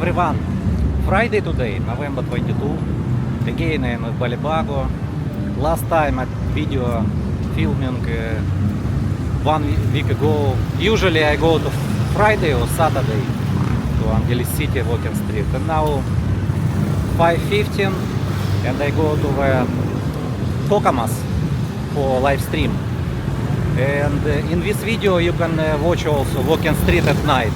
everyone. Friday today, November 22. Again in Balibago. Last time at video filming 1 week ago. Usually I go to Friday or Saturday to Angeles City walking street. And now 5:15 and I go to the Tokamas for live stream. And in this video you can watch also walking street at night.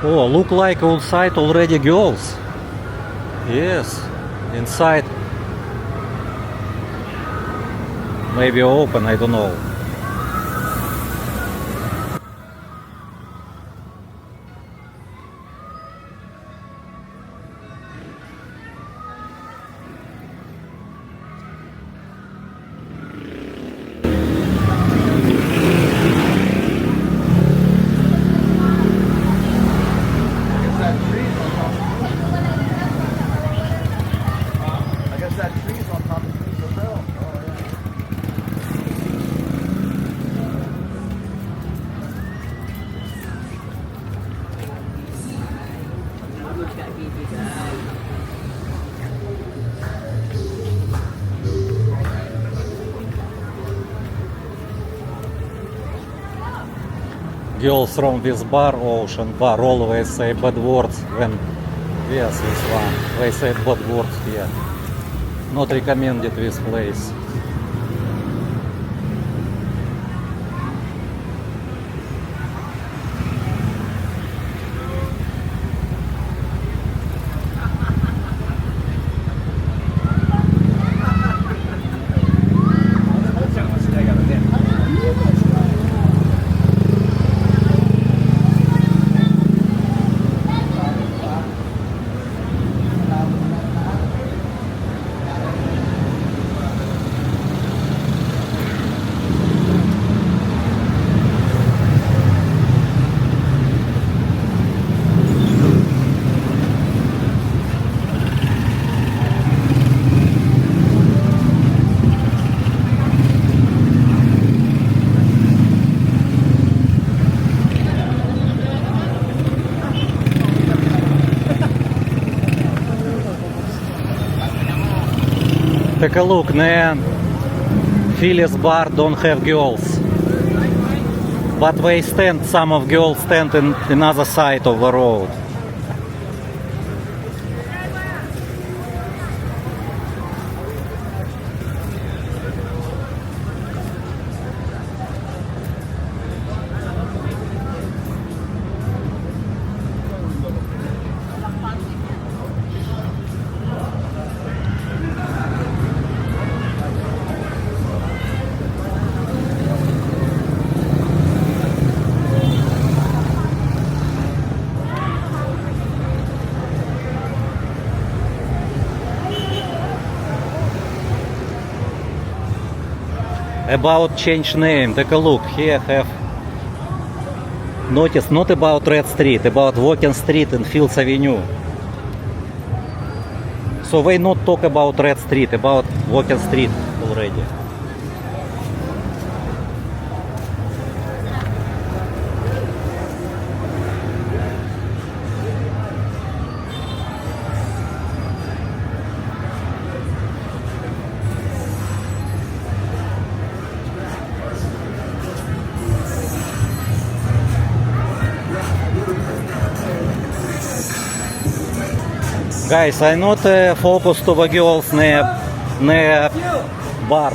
Oh, look like outside already girls. Yes, inside. Maybe open, I don't know. that tree girls from this bar, Ocean Bar, always say bad words when, yes, this one, they say bad words here. Not recommended this place. Take a look, man. Phyllis Bar don't have girls. But they stand, some of girls stand in another side of the road. About change name, take a look, here have notice not about Red Street, about Walking Street and Fields Avenue. So they not talk about Red Street, about Walking Street already. Guys, I not focus to the girls near bar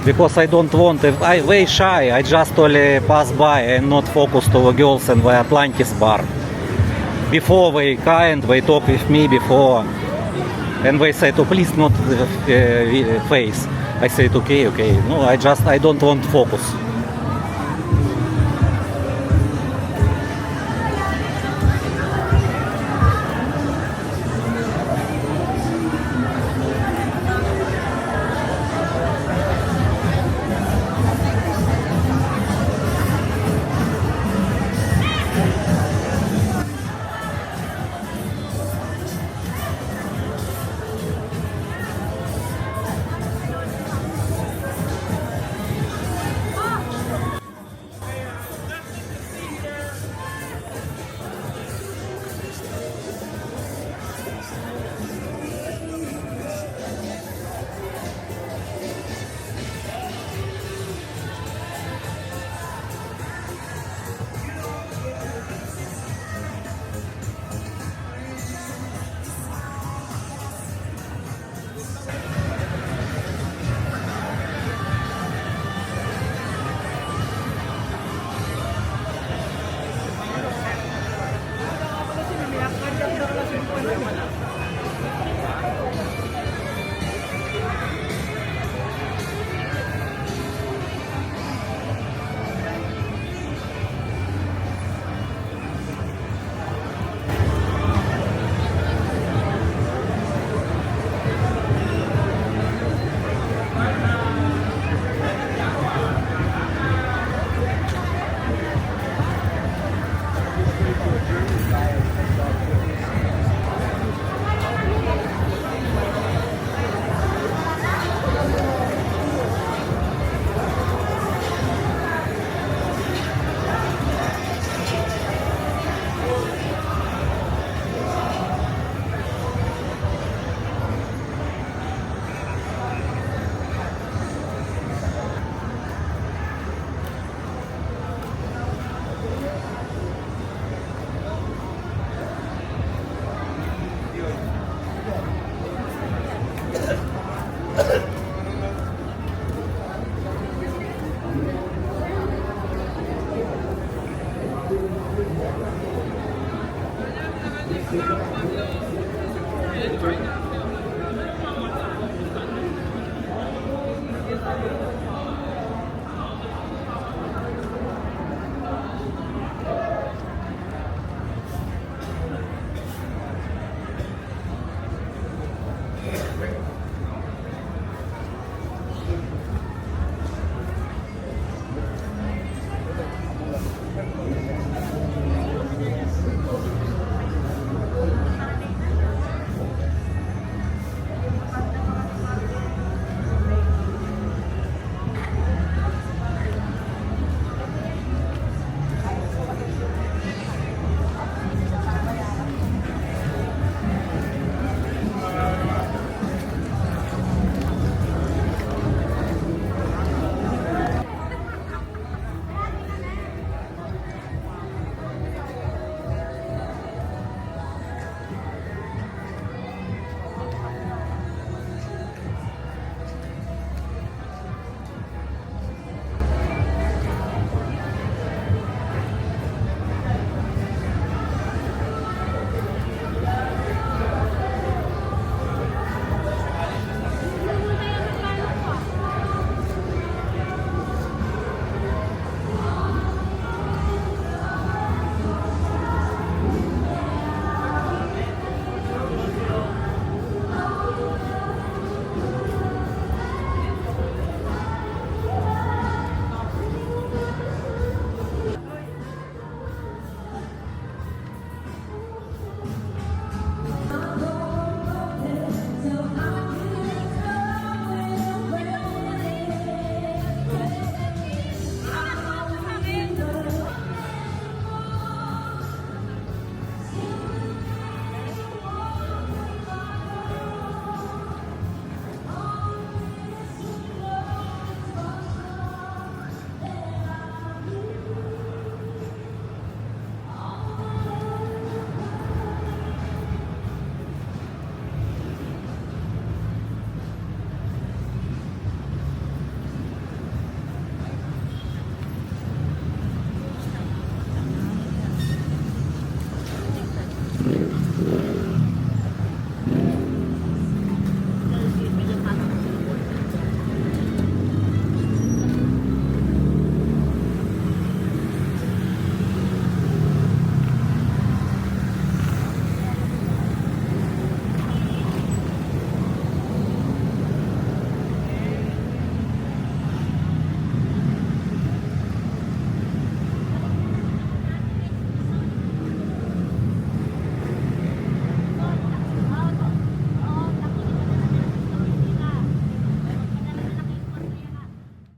because I don't want. I very shy. I just only pass by and not focus to the girls in the Atlantis bar. Before they kind, they talk with me before, and they said, "Oh, please not face." I said, "Okay, okay." No, I don't want focus.